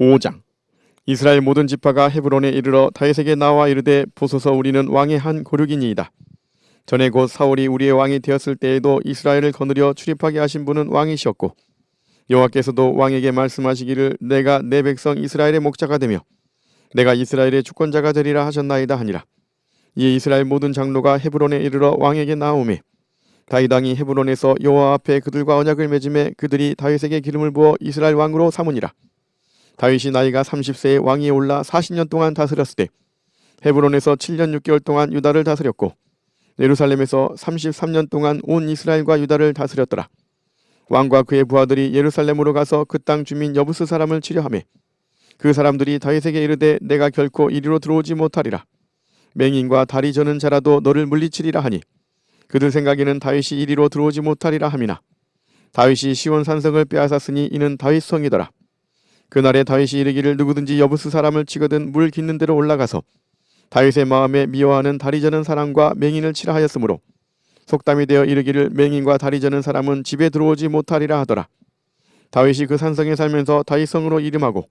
5장. 이스라엘 모든 지파가 헤브론에 이르러 다윗에게 나와 이르되 보소서 우리는 왕의 한 고륙이니이다. 전에 곧 사울이 우리의 왕이 되었을 때에도 이스라엘을 거느려 출입하게 하신 분은 왕이시었고 여호와께서도 왕에게 말씀하시기를 내가 내 백성 이스라엘의 목자가 되며 내가 이스라엘의 주권자가 되리라 하셨나이다 하니라. 이에 이스라엘 모든 장로가 헤브론에 이르러 왕에게 나오매 다윗 왕이 헤브론에서 여호와 앞에 그들과 언약을 맺음에 그들이 다윗에게 기름을 부어 이스라엘 왕으로 삼으니라. 다윗이 나이가 30세에 왕위에 올라 40년 동안 다스렸을 때 헤브론에서 7년 6개월 동안 유다를 다스렸고 예루살렘에서 33년 동안 온 이스라엘과 유다를 다스렸더라. 왕과 그의 부하들이 예루살렘으로 가서 그 땅 주민 여부스 사람을 치려하매 그 사람들이 다윗에게 이르되 내가 결코 이리로 들어오지 못하리라. 맹인과 다리 저는 자라도 너를 물리치리라 하니 그들 생각에는 다윗이 이리로 들어오지 못하리라 함이나 다윗이 시온 산성을 빼앗았으니 이는 다윗 성이더라. 그날에 다윗이 이르기를 누구든지 여부스 사람을 치거든 물 깃는 데로 올라가서 다윗의 마음에 미워하는 다리 저는 사람과 맹인을 치라 하였으므로 속담이 되어 이르기를 맹인과 다리 저는 사람은 집에 들어오지 못하리라 하더라. 다윗이 그 산성에 살면서 다윗성으로 이름하고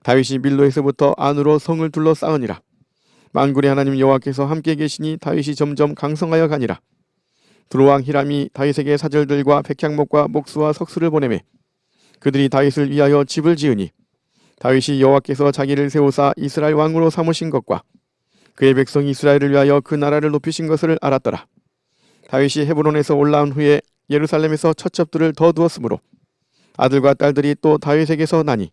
다윗이 밀로에서부터 안으로 성을 둘러싸으니라. 만군의 하나님 여호와께서 함께 계시니 다윗이 점점 강성하여 가니라. 두로왕 히람이 다윗에게 사절들과 백향목과 목수와 석수를 보내매 그들이 다윗을 위하여 집을 지으니 다윗이 여호와께서 자기를 세우사 이스라엘 왕으로 삼으신 것과 그의 백성 이스라엘을 위하여 그 나라를 높이신 것을 알았더라. 다윗이 헤브론에서 올라온 후에 예루살렘에서 첩첩들을 더 두었으므로 아들과 딸들이 또 다윗에게서 나니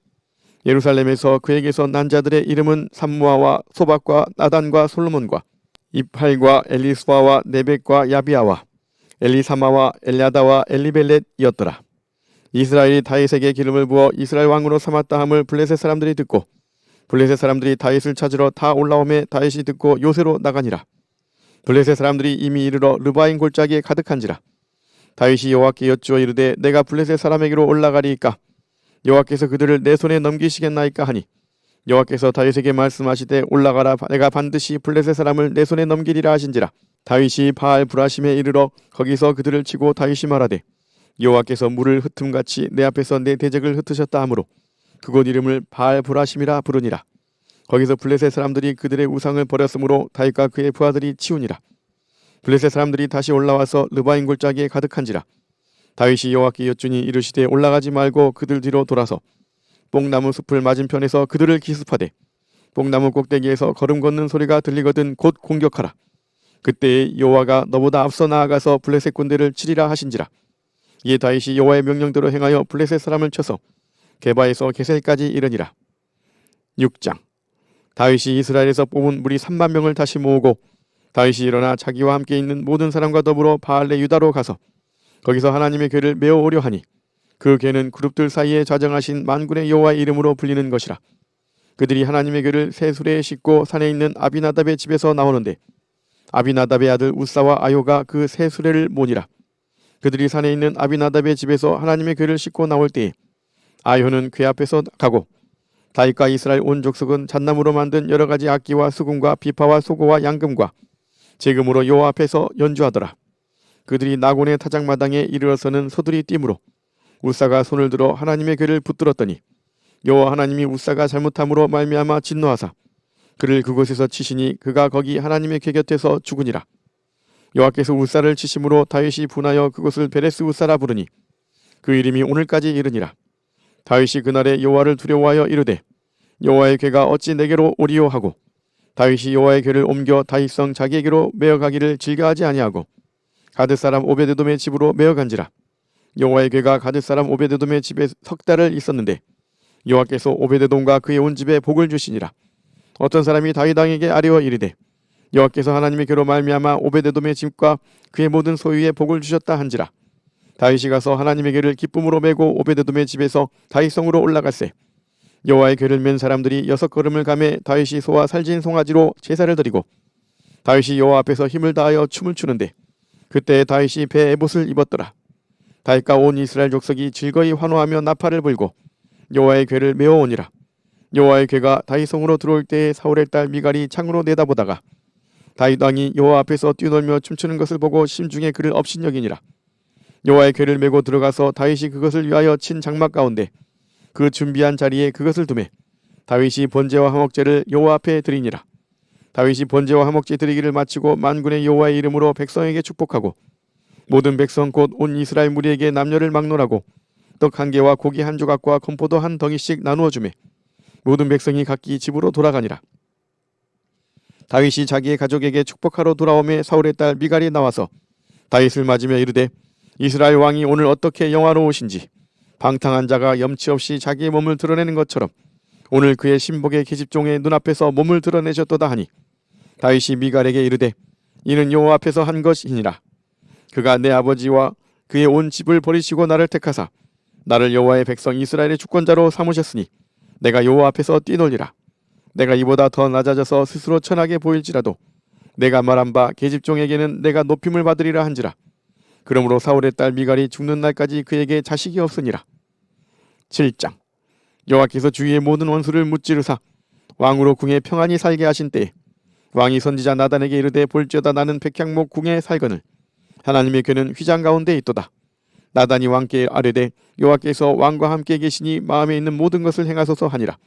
예루살렘에서 그에게서 난 자들의 이름은 삼무아와 소박과 나단과 솔로몬과 입할과 엘리수아와 네벡과 야비아와 엘리사마와 엘야다와 엘리벨렛이었더라. 이스라엘이 다윗에게 기름을 부어 이스라엘 왕으로 삼았다 함을 블레셋 사람들이 듣고 블레셋 사람들이 다윗을 찾으러 다 올라오매 다윗이 듣고 요새로 나가니라. 블레셋 사람들이 이미 이르러 르바임 골짜기에 가득한지라. 다윗이 여호와께 여쭈어 이르되 내가 블레셋 사람에게로 올라가리이까 여호와께서 그들을 내 손에 넘기시겠나이까 하니 여호와께서 다윗에게 말씀하시되 올라가라 내가 반드시 블레셋 사람을 내 손에 넘기리라 하신지라. 다윗이 바알 브라심에 이르러 거기서 그들을 치고 다윗이 말하되 여호와께서 물을 흩음같이 내 앞에서 내 대적을 흩으셨다 하므로 그곳 이름을 바알 브라심이라 부르니라. 거기서 블레셋 사람들이 그들의 우상을 버렸으므로 다윗과 그의 부하들이 치우니라. 블레셋 사람들이 다시 올라와서 르바임 골짜기에 가득한지라. 다윗이 여호와께 여쭈니 이르시되 올라가지 말고 그들 뒤로 돌아서 뽕나무 숲을 맞은편에서 그들을 기습하되 뽕나무 꼭대기에서 걸음 걷는 소리가 들리거든 곧 공격하라. 그때에 여호와가 너보다 앞서 나아가서 블레셋 군대를 치리라 하신지라. 이에 다윗이 여호와의 명령대로 행하여 블레셋 사람을 쳐서 게바에서 게셀까지 이르니라. 6장. 다윗이 이스라엘에서 뽑은 무리 3만 명을 다시 모으고 다윗이 일어나 자기와 함께 있는 모든 사람과 더불어 바알레 유다로 가서 거기서 하나님의 궤를 메어 오려 하니 그 궤는 그룹들 사이에 좌정하신 만군의 여호와의 이름으로 불리는 것이라. 그들이 하나님의 궤를 새 수레에 싣고 산에 있는 아비나답의 집에서 나오는데 아비나답의 아들 우사와 아요가 그 새 수레를 모니라. 그들이 산에 있는 아비나답의 집에서 하나님의 궤를 싣고 나올 때에 아요는 궤 앞에서 가고 다윗과 이스라엘 온 족속은 잣나무로 만든 여러 가지 악기와 수금과 비파와 소고와 양금과 제금으로 여호와 앞에서 연주하더라. 그들이 나곤의 타작마당에 이르러서는 소들이 뛰므로 우사가 손을 들어 하나님의 궤를 붙들었더니 여호와 하나님이 우사가 잘못함으로 말미암아 진노하사 그를 그곳에서 치시니 그가 거기 하나님의 궤 곁에서 죽으니라. 여호와께서 우사를 치심으로 다윗이 분하여 그곳을 베레스 우사라 부르니 그 이름이 오늘까지 이르니라. 다윗이 그날에 여호와를 두려워하여 이르되 여호와의 궤가 어찌 내게로 오리요 하고 다윗이 여호와의 궤를 옮겨 다윗성 자기에게로 메어가기를 즐겨하지 아니하고 가드 사람 오베데돔의 집으로 메어간지라. 여호와의 궤가 가드 사람 오베데돔의 집에 석 달을 있었는데 여호와께서 오베데돔과 그의 온 집에 복을 주시니라. 어떤 사람이 다윗 왕에게 아뢰어 이르되 여호와께서 하나님의 궤로 말미암아 오베데돔의 집과 그의 모든 소유에 복을 주셨다 한지라. 다윗이 가서 하나님의 궤를 기쁨으로 메고 오베데돔의 집에서 다윗성으로 올라갔세. 여호와의 궤를 맨 사람들이 6걸음을 가매 다윗이 소와 살진 송아지로 제사를 드리고 다윗이 여호와 앞에서 힘을 다하여 춤을 추는데 그때 다윗이 배에 에봇을 입었더라. 다윗과 온 이스라엘 족속이 즐거이 환호하며 나팔을 불고 여호와의 궤를 메어오니라. 여호와의 궤가 다윗성으로 들어올 때에 사울의 딸 미갈이 창으로 내다보다가 다윗 왕이 여호와 앞에서 뛰놀며 춤추는 것을 보고 심중에 그를 업신여기니라. 여호와의 궤를 메고 들어가서 다윗이 그것을 위하여 친 장막 가운데 그 준비한 자리에 그것을 두매 다윗이 번제와 화목제를 여호와 앞에 드리니라. 다윗이 번제와 화목제 드리기를 마치고 만군의 여호와의 이름으로 백성에게 축복하고 모든 백성 곧 온 이스라엘 무리에게 남녀를 막론하고 떡 한 개와 고기 한 조각과 건포도 한 덩이씩 나누어 주매 모든 백성이 각기 집으로 돌아가니라. 다윗이 자기의 가족에게 축복하러 돌아오매 사울의 딸 미갈이 나와서 다윗을 맞으며 이르되 이스라엘 왕이 오늘 어떻게 영화로우신지 방탕한 자가 염치 없이 자기의 몸을 드러내는 것처럼 오늘 그의 신복의 계집종의 눈앞에서 몸을 드러내셨도다 하니 다윗이 미갈에게 이르되 이는 여호와 앞에서 한 것이니라. 그가 내 아버지와 그의 온 집을 버리시고 나를 택하사 나를 여호와의 백성 이스라엘의 주권자로 삼으셨으니 내가 여호와 앞에서 뛰놀리라. 내가 이보다 더 낮아져서 스스로 천하게 보일지라도 내가 말한 바 계집종에게는 내가 높임을 받으리라 한지라. 그러므로 사울의 딸 미갈이 죽는 날까지 그에게 자식이 없으니라. 7장. 여호와께서 주위의 모든 원수를 무찌르사 왕으로 궁에 평안히 살게 하신 때에 왕이 선지자 나단에게 이르되 볼지어다 나는 백향목 궁에 살거늘 하나님의 궤는 휘장 가운데 있도다. 나단이 왕께 아뢰되 여호와께서 왕과 함께 계시니 마음에 있는 모든 것을 행하소서 하니라.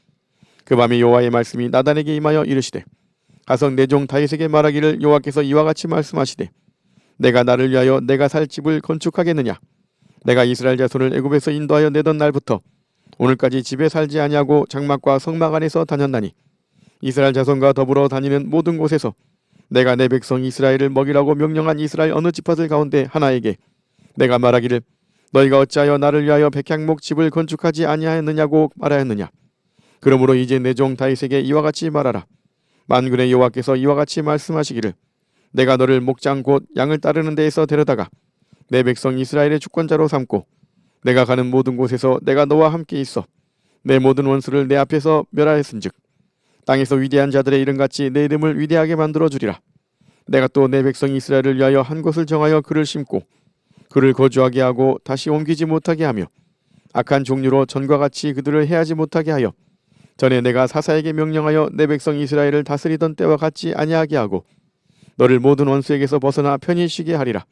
그 밤에 여호와의 말씀이 나단에게 임하여 이르시되 가서 내 종 다윗에게 말하기를 여호와께서 이와 같이 말씀하시되 내가 나를 위하여 내가 살 집을 건축하겠느냐. 내가 이스라엘 자손을 애굽에서 인도하여 내던 날부터 오늘까지 집에 살지 아니하고 장막과 성막 안에서 다녔나니 이스라엘 자손과 더불어 다니는 모든 곳에서 내가 내 백성 이스라엘을 먹이라고 명령한 이스라엘 어느 지파들 가운데 하나에게 내가 말하기를 너희가 어찌하여 나를 위하여 백향목 집을 건축하지 아니하였느냐고 말하였느냐. 그러므로 이제 내 종 다윗에게 이와 같이 말하라. 만군의 여호와께서 이와 같이 말씀하시기를 내가 너를 목장 곧 양을 따르는 데에서 데려다가 내 백성 이스라엘의 주권자로 삼고 내가 가는 모든 곳에서 내가 너와 함께 있어 내 모든 원수를 내 앞에서 멸하였은즉 땅에서 위대한 자들의 이름같이 내 이름을 위대하게 만들어 주리라. 내가 또 내 백성 이스라엘을 위하여 한 곳을 정하여 그를 심고 그를 거주하게 하고 다시 옮기지 못하게 하며 악한 종류로 전과 같이 그들을 해하지 못하게 하여 전에 내가 사사에게 명령하여 내 백성 이스라엘을 다스리던 때와 같이 아니하게 하고 너를 모든 원수에게서 벗어나 편히 쉬게 하리라.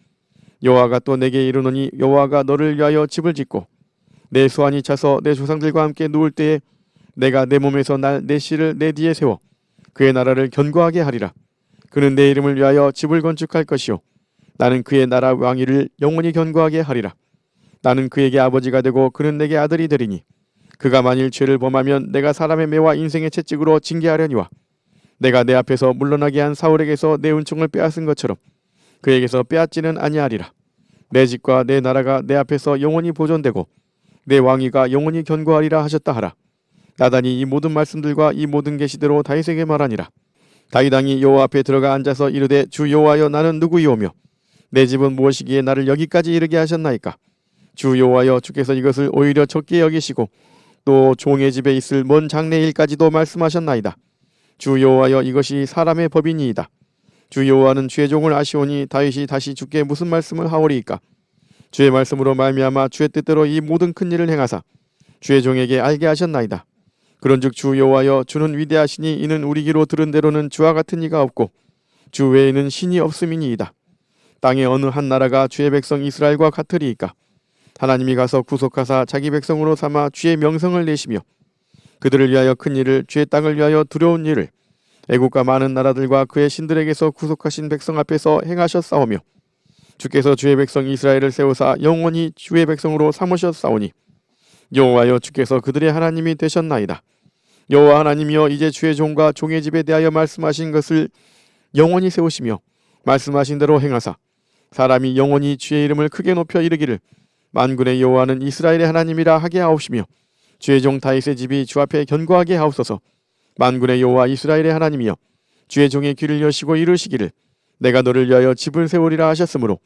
여호와가 또 내게 이르노니 여호와가 너를 위하여 집을 짓고 내 수완이 차서 내 조상들과 함께 누울 때에 내가 내 몸에서 날 내 씨를 내 뒤에 세워 그의 나라를 견고하게 하리라. 그는 내 이름을 위하여 집을 건축할 것이요 나는 그의 나라 왕위를 영원히 견고하게 하리라. 나는 그에게 아버지가 되고 그는 내게 아들이 되리니 그가 만일 죄를 범하면 내가 사람의 매와 인생의 채찍으로 징계하려니와 내가 내 앞에서 물러나게 한 사울에게서 내 은총을 빼앗은 것처럼 그에게서 빼앗지는 아니하리라. 내 집과 내 나라가 내 앞에서 영원히 보존되고 내 왕위가 영원히 견고하리라 하셨다 하라. 나단이 이 모든 말씀들과 이 모든 계시대로 다윗에게 말하니라. 다윗 왕이 여호와 앞에 들어가 앉아서 이르되 주 여호와여 나는 누구이오며 내 집은 무엇이기에 나를 여기까지 이르게 하셨나이까. 주 여호와여 주께서 이것을 오히려 적게 여기시고 또 종의 집에 있을 먼 장래일까지도 말씀하셨나이다. 주 여호와여 이것이 사람의 법이니이다. 주 여호와는 주의 종을 아시오니 다윗이 다시 주께 무슨 말씀을 하오리이까. 주의 말씀으로 말미암아 주의 뜻대로 이 모든 큰 일을 행하사 주의 종에게 알게 하셨나이다. 그런즉 주 여호와여 주는 위대하시니 이는 우리 귀로 들은 대로는 주와 같은 이가 없고 주 외에는 신이 없음이니이다. 땅의 어느 한 나라가 주의 백성 이스라엘과 같으리이까. 하나님이 가서 구속하사 자기 백성으로 삼아 주의 명성을 내시며 그들을 위하여 큰 일을 주의 땅을 위하여 두려운 일을 애국과 많은 나라들과 그의 신들에게서 구속하신 백성 앞에서 행하셨사오며 주께서 주의 백성 이스라엘을 세우사 영원히 주의 백성으로 삼으셨사오니 여호와여 주께서 그들의 하나님이 되셨나이다. 여호와 하나님이여 이제 주의 종과 종의 집에 대하여 말씀하신 것을 영원히 세우시며 말씀하신 대로 행하사 사람이 영원히 주의 이름을 크게 높여 이르기를 만군의 여호와는 이스라엘의 하나님이라 하게 하옵시며 주의 종 다윗의 집이 주 앞에 견고하게 하옵소서. 만군의 여호와 이스라엘의 하나님이여 주의 종의 귀를 여시고 이르시기를 내가 너를 위하여 집을 세우리라 하셨으므로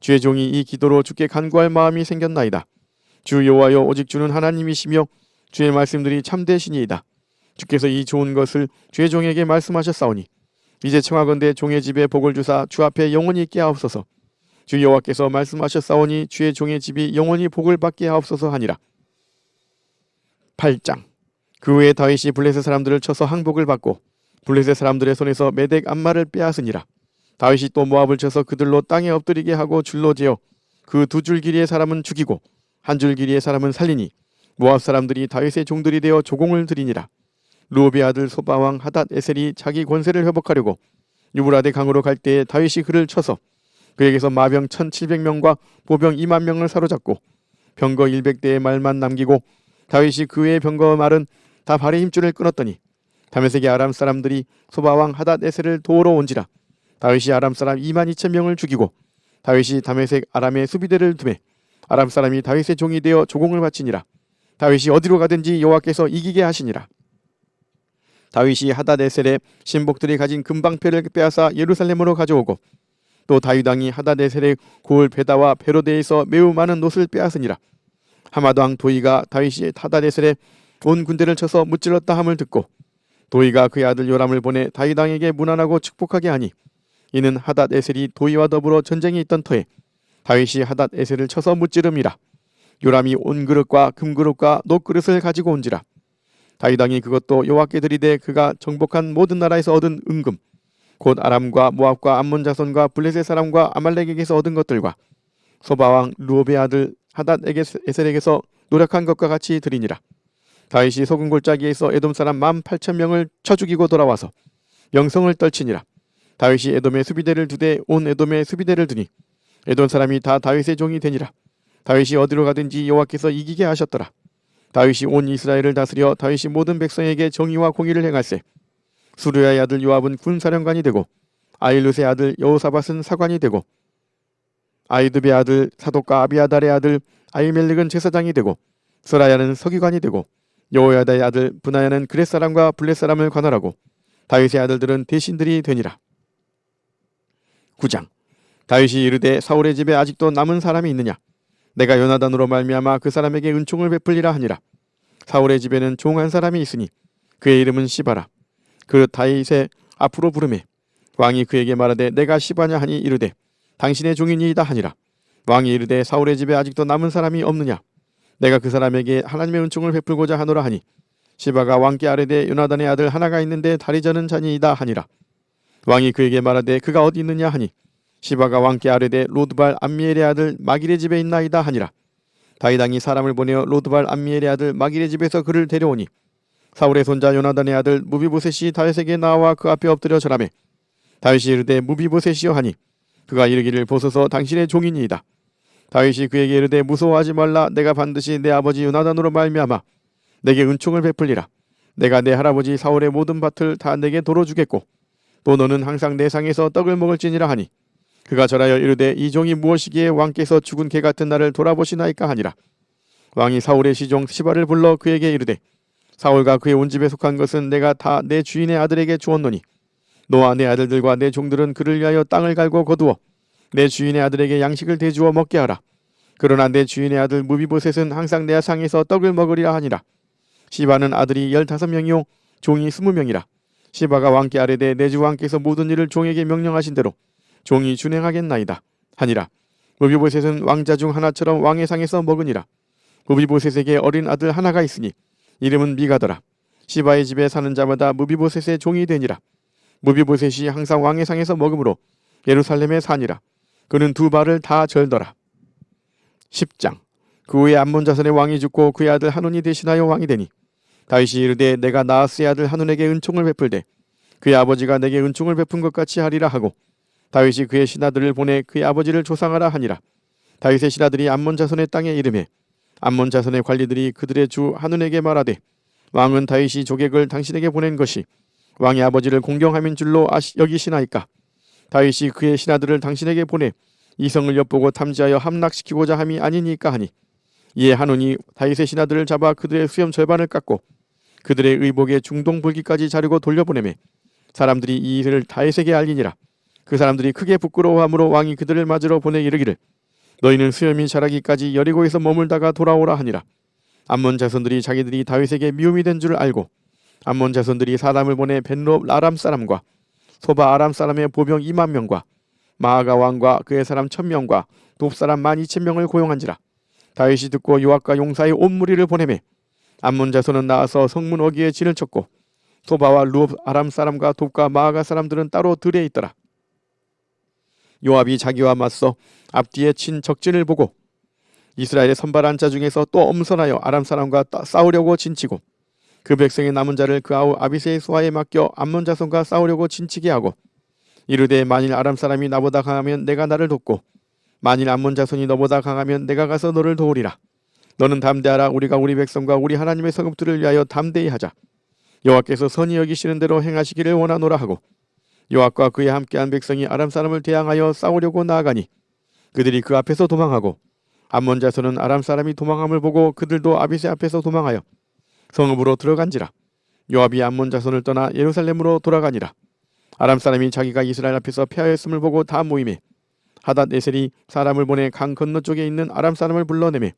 주의 종이 이 기도로 주께 간구할 마음이 생겼나이다. 주 여호와여 오직 주는 하나님이시며 주의 말씀들이 참되시니이다. 주께서 이 좋은 것을 주의 종에게 말씀하셨사오니 이제 청하건대 종의 집에 복을 주사 주 앞에 영원히 있게 하옵소서. 주 여호와께서 말씀하셨사오니 주의 종의 집이 영원히 복을 받게 하옵소서 하니라. 8장. 그 후에 다윗이 블레셋 사람들을 쳐서 항복을 받고 블레셋 사람들의 손에서 메덱 암마를 빼앗으니라. 다윗이 또 모압을 쳐서 그들로 땅에 엎드리게 하고 줄로 재어 그 두 줄 길이의 사람은 죽이고 한 줄 길이의 사람은 살리니 모압 사람들이 다윗의 종들이 되어 조공을 드리니라. 루옵의 아들 소바왕 하닷 에셀이 자기 권세를 회복하려고 유브라데 강으로 갈 때에 다윗이 그를 쳐서 그에게서 마병 1700명과 보병 2만 명을 사로잡고 병거 100대의 말만 남기고 다윗이 그 외의 병거 말은 다 발의 힘줄을 끊었더니 다메섹의 아람 사람들이 소바왕 하닷 에셀을 도우러 온지라. 다윗이 아람 사람 2만 2천 명을 죽이고 다윗이 다메섹 아람의 수비대를 두매 아람 사람이 다윗의 종이 되어 조공을 바치니라. 다윗이 어디로 가든지 여호와께서 이기게 하시니라. 다윗이 하닷 에셀의 신복들이 가진 금방패를 빼앗아 예루살렘으로 가져오고 또 다윗 왕이 하닷 에셀의 고을 베다와 베로데에서 매우 많은 옷을 빼앗으니라. 하맛 왕 도이가 다윗이 하닷 에셀의 온 군대를 쳐서 무찔렀다 함을 듣고 도이가 그의 아들 요람을 보내 다윗 왕에게 문안하고 축복하게 하니 이는 하닷 에셀이 도이와 더불어 전쟁에 있던 터에 다윗이 하닷 에셀을 쳐서 무찌름이라. 요람이 온 그릇과 금그릇과 녹그릇을 가지고 온지라. 다윗 왕이 그것도 여호와께 드리되 그가 정복한 모든 나라에서 얻은 은금 곧 아람과 모압과 암몬 자손과 블레셋 사람과 아말렉에게서 얻은 것들과 소바왕 루옵의 아들 하닷 에셀에게서 노력한 것과 같이 드리니라. 다윗이 소금 골짜기에서 에돔 사람 18,000명을 쳐 죽이고 돌아와서 명성을 떨치니라. 다윗이 에돔의 수비대를 두되 온 에돔의 수비대를 두니 에돔 사람이 다 다윗의 종이 되니라. 다윗이 어디로 가든지 여호와께서 이기게 하셨더라. 다윗이 온 이스라엘을 다스려 다윗이 모든 백성에게 정의와 공의를 행할세. 수르야의 아들 요압은 군사령관이 되고 아일룻의 아들 여호사밧은 사관이 되고 아이두베의 아들 사독과 아비아달의 아들 아히멜렉은 제사장이 되고 스라야는 서기관이 되고 여호야다의 아들 브나야는 그렛 사람과 블렛 사람을 관할하고 다윗의 아들들은 대신들이 되니라. 9장. 다윗이 이르되 사울의 집에 아직도 남은 사람이 있느냐? 내가 요나단으로 말미암아 그 사람에게 은총을 베풀리라 하니라. 사울의 집에는 종 한 사람이 있으니 그의 이름은 시바라. 그 다윗의 앞으로 부르매 왕이 그에게 말하되 내가 시바냐 하니 이르되 당신의 종이니이다 하니라. 왕이 이르되 사울의 집에 아직도 남은 사람이 없느냐? 내가 그 사람에게 하나님의 은총을 베풀고자 하노라 하니 시바가 왕께 아뢰되 요나단의 아들 하나가 있는데 다리 저는 자니이다 하니라. 왕이 그에게 말하되 그가 어디 있느냐 하니 시바가 왕께 아뢰되 로드발 암미엘의 아들 마길의 집에 있나이다 하니라. 다윗 왕이 사람을 보내어 로드발 암미엘의 아들 마길의 집에서 그를 데려오니 사울의 손자 요나단의 아들 무비보셋이 다윗에게 나와 그 앞에 엎드려 절하매 다윗이 이르되 무비보셋이여 하니 그가 이르기를 보소서 당신의 종이니이다. 다윗이 그에게 이르되 무서워하지 말라. 내가 반드시 내 아버지 요나단으로 말미암아 내게 은총을 베풀리라. 내가 내 할아버지 사울의 모든 밭을 다 내게 도로 주겠고 또 너는 항상 내 상에서 떡을 먹을지니라 하니 그가 절하여 이르되 이 종이 무엇이기에 왕께서 죽은 개 같은 나를 돌아보시나이까 하니라. 왕이 사울의 시종 시바를 불러 그에게 이르되 사울과 그의 온 집에 속한 것은 내가 다 내 주인의 아들에게 주었노니 너와 내 아들들과 내 종들은 그를 위하여 땅을 갈고 거두어 내 주인의 아들에게 양식을 대주어 먹게 하라. 그러나 내 주인의 아들 무비보셋은 항상 내 상에서 떡을 먹으리라 하니라. 시바는 아들이 15명이요 종이 20명이라. 시바가 왕께 아뢰되 내 주 왕께서 모든 일을 종에게 명령하신 대로 종이 준행하겠나이다 하니라. 무비보셋은 왕자 중 하나처럼 왕의 상에서 먹으니라. 무비보셋에게 어린 아들 하나가 있으니 이름은 미가더라. 시바의 집에 사는 자마다 무비보셋의 종이 되니라. 무비보셋이 항상 왕의 상에서 먹으므로 예루살렘에 사니라. 그는 두 발을 다 절더라. 10장. 그 후에 암몬 자손의 왕이 죽고 그의 아들 하논이 대신하여 왕이 되니 다윗이 이르되 내가 나하스의 아들 하논에게 은총을 베풀되 그의 아버지가 내게 은총을 베푼 것 같이 하리라 하고 다윗이 그의 신하들을 보내 그의 아버지를 조상하라 하니라. 다윗의 신하들이 암몬 자손의 땅에 이르매 암몬 자손의 관리들이 그들의 주 하논에게 말하되 왕은 다윗이 조객을 당신에게 보낸 것이 왕의 아버지를 공경함인 줄로 여기시나이까? 다윗이 그의 신하들을 당신에게 보내 이성을 엿보고 탐지하여 함락시키고자 함이 아니니까 하니 이에 하논이 다윗의 신하들을 잡아 그들의 수염 절반을 깎고 그들의 의복에 중동불기까지 자르고 돌려보내매 사람들이 이 일을 다윗에게 알리니라. 그 사람들이 크게 부끄러워하므로 왕이 그들을 맞으러 보내 이르기를 너희는 수염이 자라기까지 여리고에서 머물다가 돌아오라 하니라. 암몬 자손들이 자기들이 다윗에게 미움이 된 줄 알고 암몬 자손들이 사람을 보내 벤롭 아람 사람과 소바 아람 사람의 보병 2만 명과 마아가 왕과 그의 사람 1000명과 돕 사람 12,000명을 고용한지라. 다윗이 듣고 요압과 용사의 온 무리를 보내매 암몬 자손은 나와서 성문 어귀에 진을 쳤고 소바와 루옵 아람 사람과 돕과 마아가 사람들은 따로 들에 있더라. 요압이 자기와 맞서 앞뒤에 친 적진을 보고 이스라엘의 선발한 자 중에서 또 엄선하여 아람 사람과 싸우려고 진치고 그 백성의 남은 자를 그 아우 아비새의 수하에 맡겨 암몬 자손과 싸우려고 진치게 하고 이르되 만일 아람 사람이 나보다 강하면 내가 나를 돕고 만일 암몬 자손이 너보다 강하면 내가 가서 너를 도우리라. 너는 담대하라. 우리가 우리 백성과 우리 하나님의 성읍들을 위하여 담대히 하자. 여호와께서 선히 여기시는 대로 행하시기를 원하노라 하고 요압과 그에 함께한 백성이 아람 사람을 대항하여 싸우려고 나아가니 그들이 그 앞에서 도망하고 암몬 자손은 아람 사람이 도망함을 보고 그들도 아비새 앞에서 도망하여 성읍으로 들어간지라. 요압이 암몬 자손을 떠나 예루살렘으로 돌아가니라. 아람 사람이 자기가 이스라엘 앞에서 패하였음을 보고 다 모임에 하닷 에셀이 사람을 보내 강 건너쪽에 있는 아람 사람을 불러내매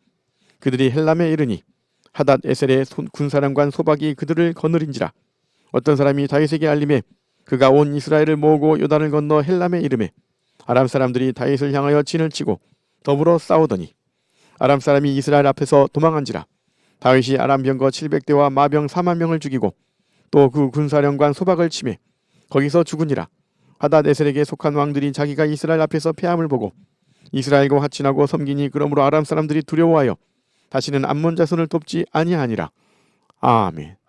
그들이 헬람에 이르니 하닷 에셀의 군사령관 소박이 그들을 거느린지라. 어떤 사람이 다윗에게 알림해 그가 온 이스라엘을 모으고 요단을 건너 헬람에 이르매 아람 사람들이 다윗을 향하여 진을 치고 더불어 싸우더니 아람 사람이 이스라엘 앞에서 도망한지라. 다윗이 아람 병거 700대와 마병 4만 명을 죽이고 또 그 군사령관 소박을 치매 거기서 죽으니라. 하닷 에셀에게 속한 왕들이 자기가 이스라엘 앞에서 패함을 보고 이스라엘과 화친하고 섬기니 그러므로 아람 사람들이 두려워하여 다시는 암몬 자손을 돕지 아니하니라. 아멘.